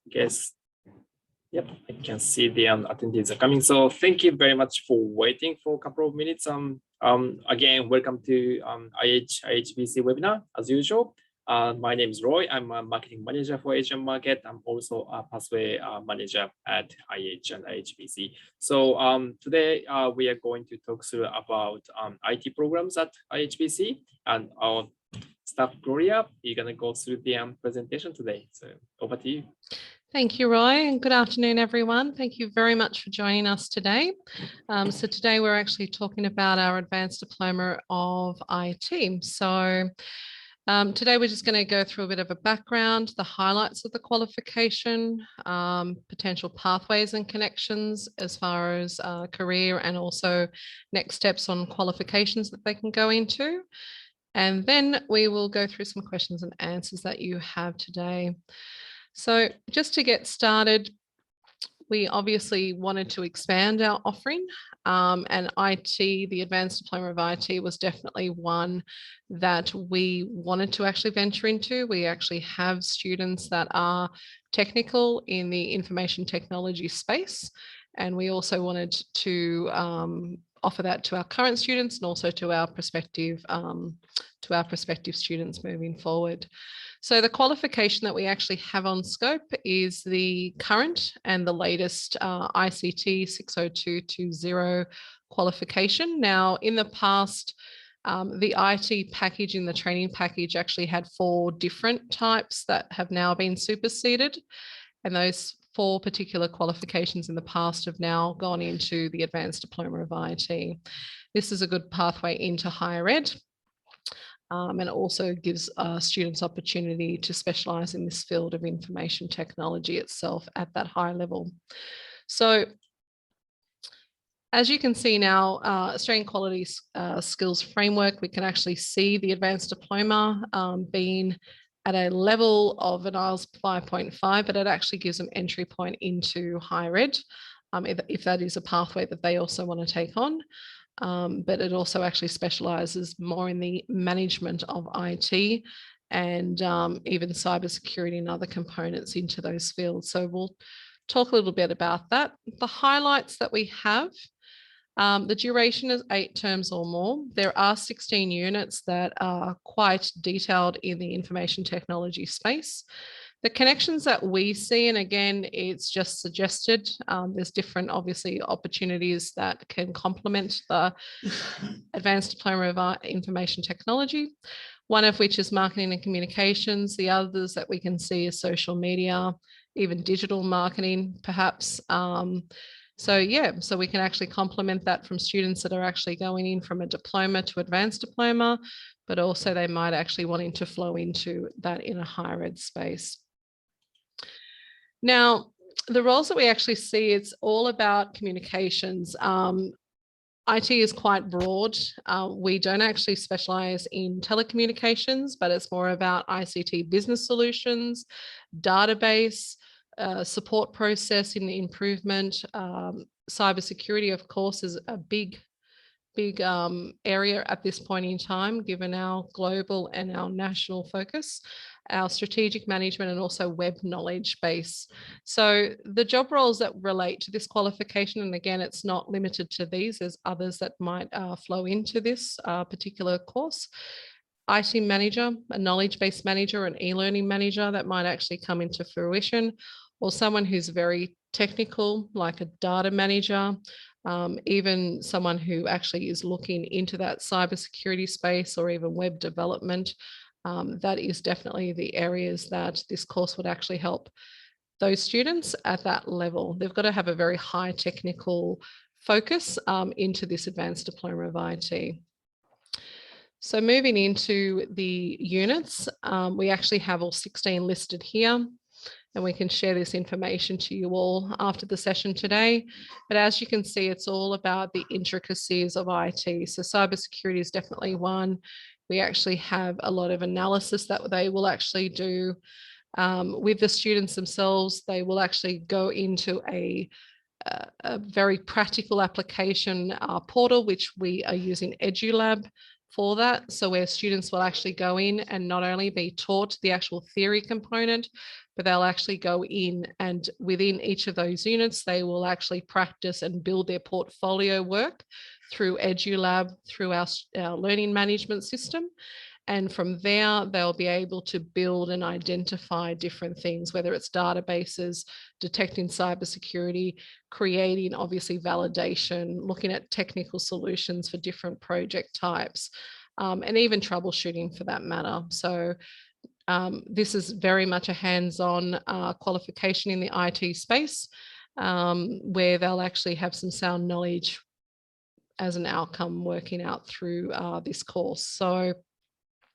guess, yep, I can see the attendees are coming. So thank you very much for waiting for a couple of minutes. Again, welcome to ihBC webinar as usual. My name is Roy. I'm a marketing manager for Asian market. I'm also a pathway manager at IH and ihBC. So today we are going to talk through about IT programs at ihBC, and our staff Gloria, you're going to go through the presentation today. So over to you. Thank you, Roy, and good afternoon, everyone. Thank you very much for joining us today. So today we're actually talking about our Advanced Diploma of IT. So today we're just going to go through a bit of a background, the highlights of the qualification, potential pathways and connections as far as career and also next steps on qualifications that they can go into. And then we will go through some questions and answers that you have today. So just to get started, we obviously wanted to expand our offering, and IT, the Advanced Diploma of IT, was definitely one that we wanted to actually venture into. We actually have students that are technical in the information technology space, and we also wanted to offer that to our current students and also to our prospective students moving forward. So the qualification that we actually have on scope is the current and the latest ICT 60220 qualification. Now, in the past, the IT package in the training package actually had 4 different types that have now been superseded. And those 4 particular qualifications in the past have now gone into the Advanced Diploma of IT. This is a good pathway into higher ed. And it also gives students opportunity to specialise in this field of information technology itself at that high level. So as you can see now, Australian Quality Skills Framework, we can actually see the Advanced Diploma being at a level of an IELTS 5.5, but it actually gives them entry point into higher ed, if that is a pathway that they also want to take on. But it also actually specialises more in the management of IT and even cybersecurity and other components into those fields. So we'll talk a little bit about that. The highlights that we have, the duration is 8 terms or more. There are 16 units that are quite detailed in the information technology space. The connections that we see, and again, it's just suggested, there's different, obviously, opportunities that can complement the Advanced Diploma of Information Technology, one of which is marketing and communications. The others that we can see is social media, even digital marketing, perhaps. So we can actually complement that from students that are actually going in from a diploma to advanced diploma, but also they might actually wanting to flow into that in a higher ed space. Now, the roles that we actually see, it's all about communications. IT is quite broad. We don't actually specialize in telecommunications, but it's more about ICT business solutions, database, support process in the improvement. Cybersecurity, of course, is a big area at this point in time, given our global and our national focus, our strategic management, and also web knowledge base. So the job roles that relate to this qualification, and again, it's not limited to these, there's others that might flow into this particular course. IT manager, a knowledge-based manager, an e-learning manager that might actually come into fruition, or someone who's very technical, like a data manager, even someone who actually is looking into that cybersecurity space or even web development. That is definitely the areas that this course would actually help those students at that level. They've got to have a very high technical focus into this Advanced Diploma of IT. So moving into the units, we actually have all 16 listed here, and we can share this information to you all after the session today. But as you can see, it's all about the intricacies of IT. So cybersecurity is definitely one. We actually have a lot of analysis that they will actually do with the students themselves. They will actually go into a very practical application portal, which we are using EduLab for that. So where students will actually go in and not only be taught the actual theory component, but they'll actually go in, and within each of those units, they will actually practice and build their portfolio work through EduLab, through our learning management system. And from there, they'll be able to build and identify different things, whether it's databases, detecting cybersecurity, creating obviously validation, looking at technical solutions for different project types, and even troubleshooting for that matter. So this is very much a hands-on qualification in the IT space, where they'll actually have some sound knowledge as an outcome working out through this course. So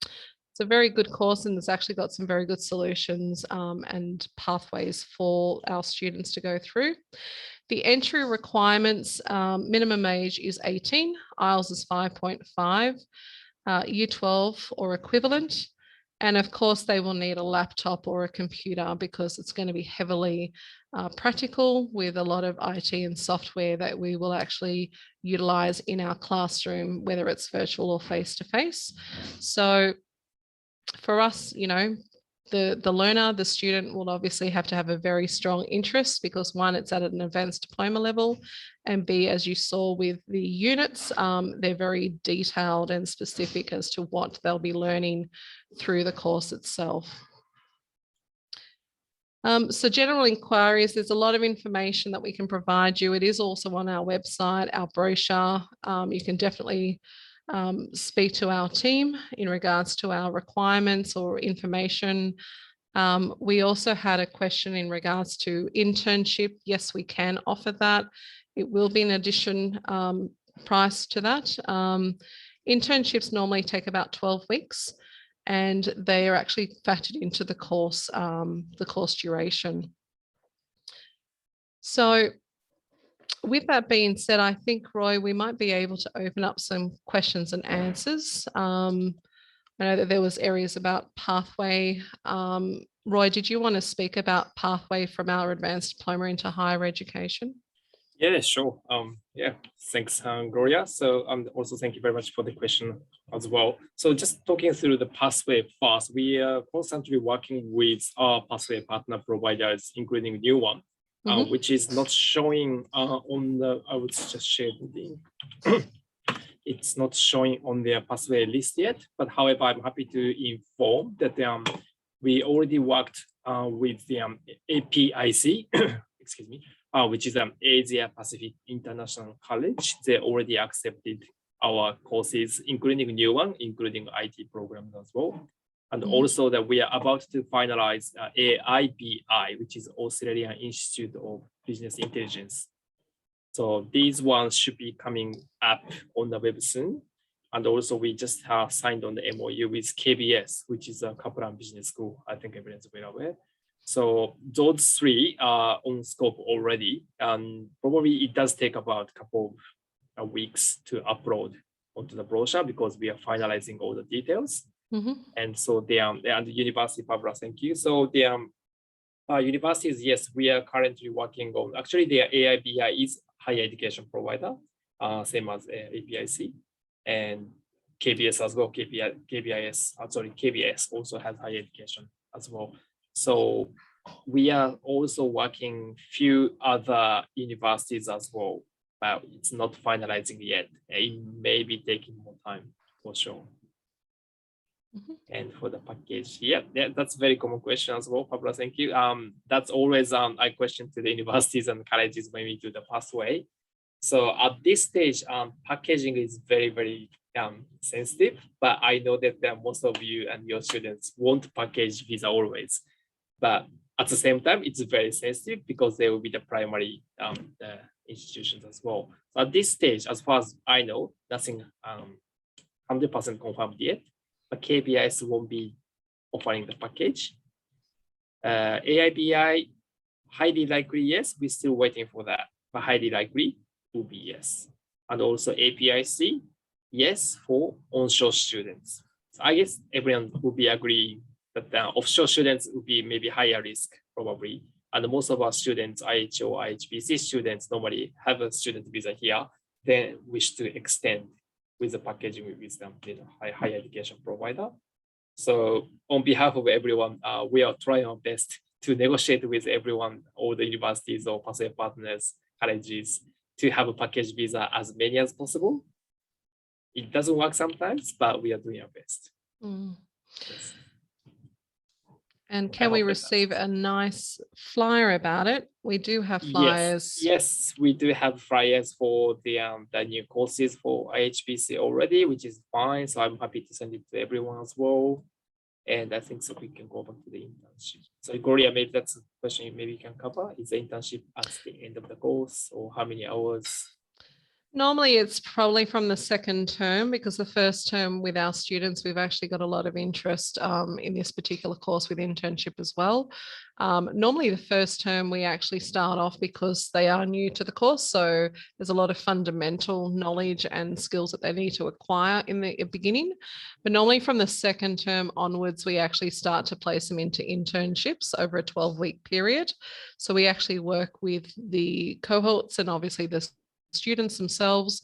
it's a very good course, and it's actually got some very good solutions and pathways for our students to go through. The entry requirements, minimum age is 18, IELTS is 5.5, Year 12 or equivalent. And of course, they will need a laptop or a computer because it's going to be heavily practical with a lot of IT and software that we will actually utilize in our classroom, whether it's virtual or face-to-face. So for us, you know, the learner, the student will obviously have to have a very strong interest because one, it's at an advanced diploma level, and B, as you saw with the units, they're very detailed and specific as to what they'll be learning through the course itself. So general inquiries, there's a lot of information that we can provide you. It is also on our website, our brochure. You can definitely speak to our team in regards to our requirements or information. We also had a question in regards to internship. Yes, we can offer that. It will be an addition price to that. Internships normally take about 12 weeks, and they are actually factored into the course duration. So with that being said, I think, Roy, we might be able to open up some questions and answers. I know that there was areas about pathway. Roy, did you want to speak about pathway from our advanced diploma into higher education? Yeah, sure. Yeah, thanks, Gloria. So also thank you very much for the question as well. So just talking through the pathway first, we are constantly working with our pathway partner providers, including new one, which is not showing on the, I would just share the link. It's not showing on their pathway list yet, but however, I'm happy to inform that we already worked with the APIC, excuse me, which is Asia Pacific International College. They already accepted our courses, including new one, including IT programs as well. And also that we are about to finalize ihBC, which is Australian Institute of Business Intelligence. So these ones should be coming up on the web soon. And also we just have signed on the MOU with KBS, which is a Kaplan Business School. I think everyone's very aware. So those three are on scope already. And probably it does take about a couple of weeks to upload onto the brochure because we are finalizing all the details. And so and the university, Pavla, thank you. So the universities, yes, we are currently working on, actually the AIBI is higher education provider, same as APIC, and KBS as well, KBS also has higher education as well. So we are also working few other universities as well, but it's not finalizing yet. It may be taking more time for sure. And for the package, yeah, that's a very common question as well, Pablo, thank you. That's always a question to the universities and colleges when we do the pathway. So at this stage, packaging is very, very sensitive, but I know that most of you and your students won't package visa always. But at the same time, it's very sensitive because they will be the primary the institutions as well. So at this stage, as far as I know, nothing 100% confirmed yet. But KBS won't be offering the package. AIBI, highly likely yes, we're still waiting for that, but highly likely will be yes. And also APIC, yes, for onshore students. So I guess everyone will be agreeing that the offshore students will be maybe higher risk probably. And most of our students, IHO, ihBC students normally have a student visa here, then wish to extend with the packaging with them, higher education provider. So on behalf of everyone, we are trying our best to negotiate with everyone, all the universities or pathway partners, colleges, to have a package visa as many as possible. It doesn't work sometimes, but we are doing our best. Yes. And can we receive a nice flyer about it? We do have flyers. Yes, we do have flyers for the new courses for ihBC already, which is fine. So I'm happy to send it to everyone as well. And I think so we can go back to the internship. So Gloria, maybe that's a question maybe you can cover. Is the internship at the end of the course, or how many hours? Normally it's probably from the second term, because the first term with our students, we've actually got a lot of interest in this particular course with internship as well. Normally the first term we actually start off because they are new to the course. So there's a lot of fundamental knowledge and skills that they need to acquire in the beginning. But normally from the second term onwards, we actually start to place them into internships over a 12-week period. So we actually work with the cohorts and obviously the students themselves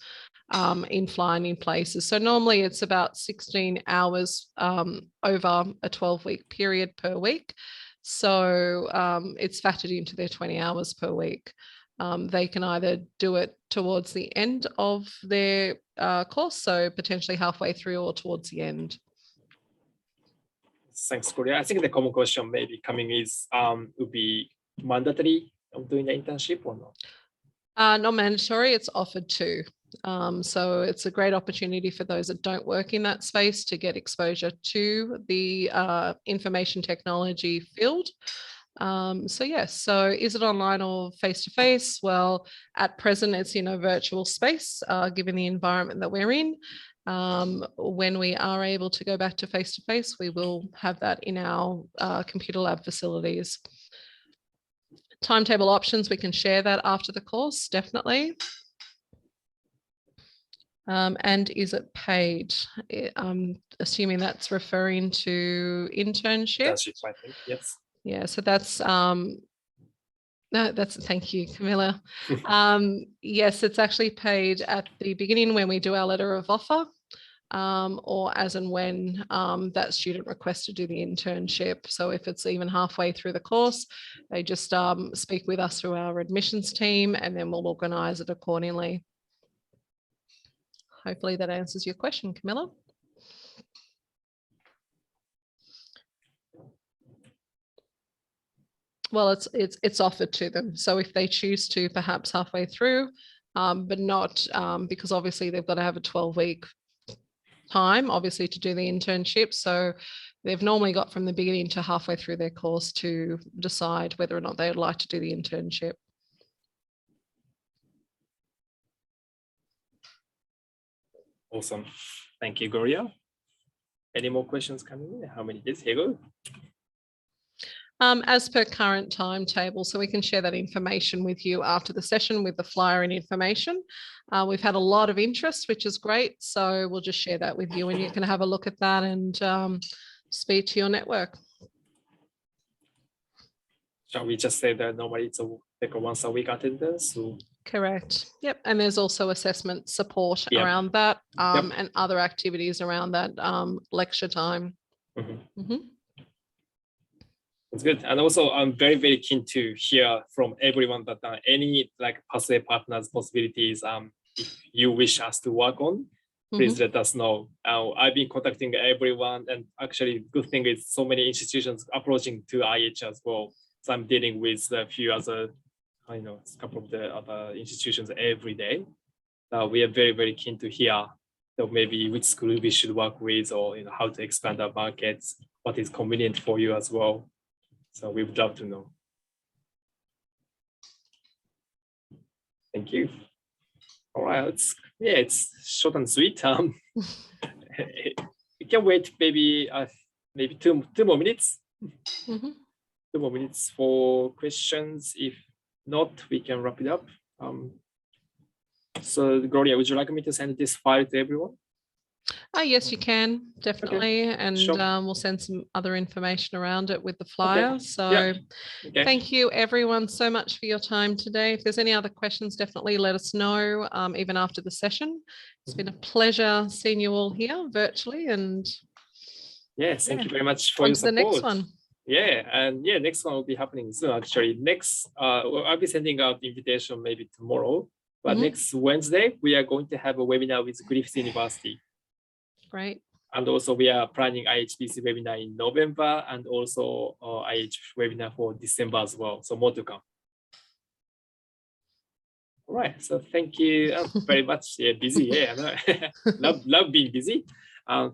in flying places. So normally it's about 16 hours over a 12-week period per week. So it's factored into their 20 hours per week. They can either do it towards the end of their course, so potentially halfway through or towards the end. Thanks, Gloria. I think the common question maybe coming is, would be mandatory of doing the internship or not? Not mandatory, it's offered to. So it's a great opportunity for those that don't work in that space to get exposure to the information technology field. So yes, so is it online or face-to-face? Well, at present it's in a virtual space, given the environment that we're in. When we are able to go back to face-to-face, we will have that in our computer lab facilities. Timetable options, we can share that after the course, definitely. And is it paid? I'm assuming that's referring to internship. Internship, I think, yes. Yeah, so that's no, that's thank you, Camilla. Yes, it's actually paid at the beginning when we do our letter of offer. Or as and when that student requests to do the internship. So if it's even halfway through the course, they just speak with us through our admissions team, and then we'll organise it accordingly. Hopefully that answers your question, Camilla. Well, it's offered to them. So if they choose to, perhaps halfway through, but not because obviously they've got to have a 12-week time, obviously, to do the internship. So they've normally got from the beginning to halfway through their course to decide whether or not they would like to do the internship. Awesome. Thank you, Gloria. Any more questions coming in? How many days? Here you go. As per current timetable, so we can share that information with you after the session with the flyer and information. We've had a lot of interest, which is great. So we'll just share that with you and you can have a look at that and speak to your network. Shall we just say that normally it's like a once a week attendance? So... Correct. Yep. And there's also assessment support around that and other activities around that lecture time. That's good. And also I'm very, very keen to hear from everyone that any like pathway partners possibilities if you wish us to work on, please let us know. I've been contacting everyone, and actually good thing is so many institutions approaching to IH as well. So I'm dealing with a few other, a couple of the other institutions every day. We are very, very keen to hear maybe which school we should work with, or how to expand our markets, what is convenient for you as well. So we would love to know. Thank you. All right, it's short and sweet. We can wait maybe two more minutes. 2 more minutes for questions. If not, we can wrap it up. So Gloria, would you like me to send this file to everyone? Yes, you can, definitely. Okay. And sure. We'll send some other information around it with the flyer. Okay. So thank you everyone so much for your time today. If there's any other questions, definitely let us know, even after the session. It's been a pleasure seeing you all here virtually. And yes, thank you very much for your support. On to the next one. Yeah, and yeah, next one will be happening soon. Actually, next I'll be sending out the invitation maybe tomorrow. But next Wednesday, we are going to have a webinar with Griffith University. Great. And also we are planning ihBC webinar in November and also IH webinar for December as well. So more to come. All right. So thank you very much. Yeah, busy. Yeah, I know. love being busy.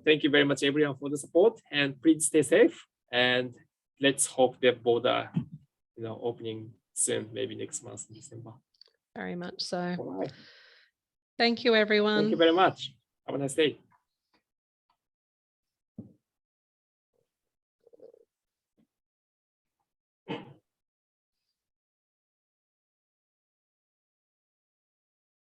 Thank you very much, everyone, for the support. And please stay safe. And let's hope the border, opening soon, maybe next month in December. Very much so. All right. Thank you, everyone. Thank you very much. Have a nice day.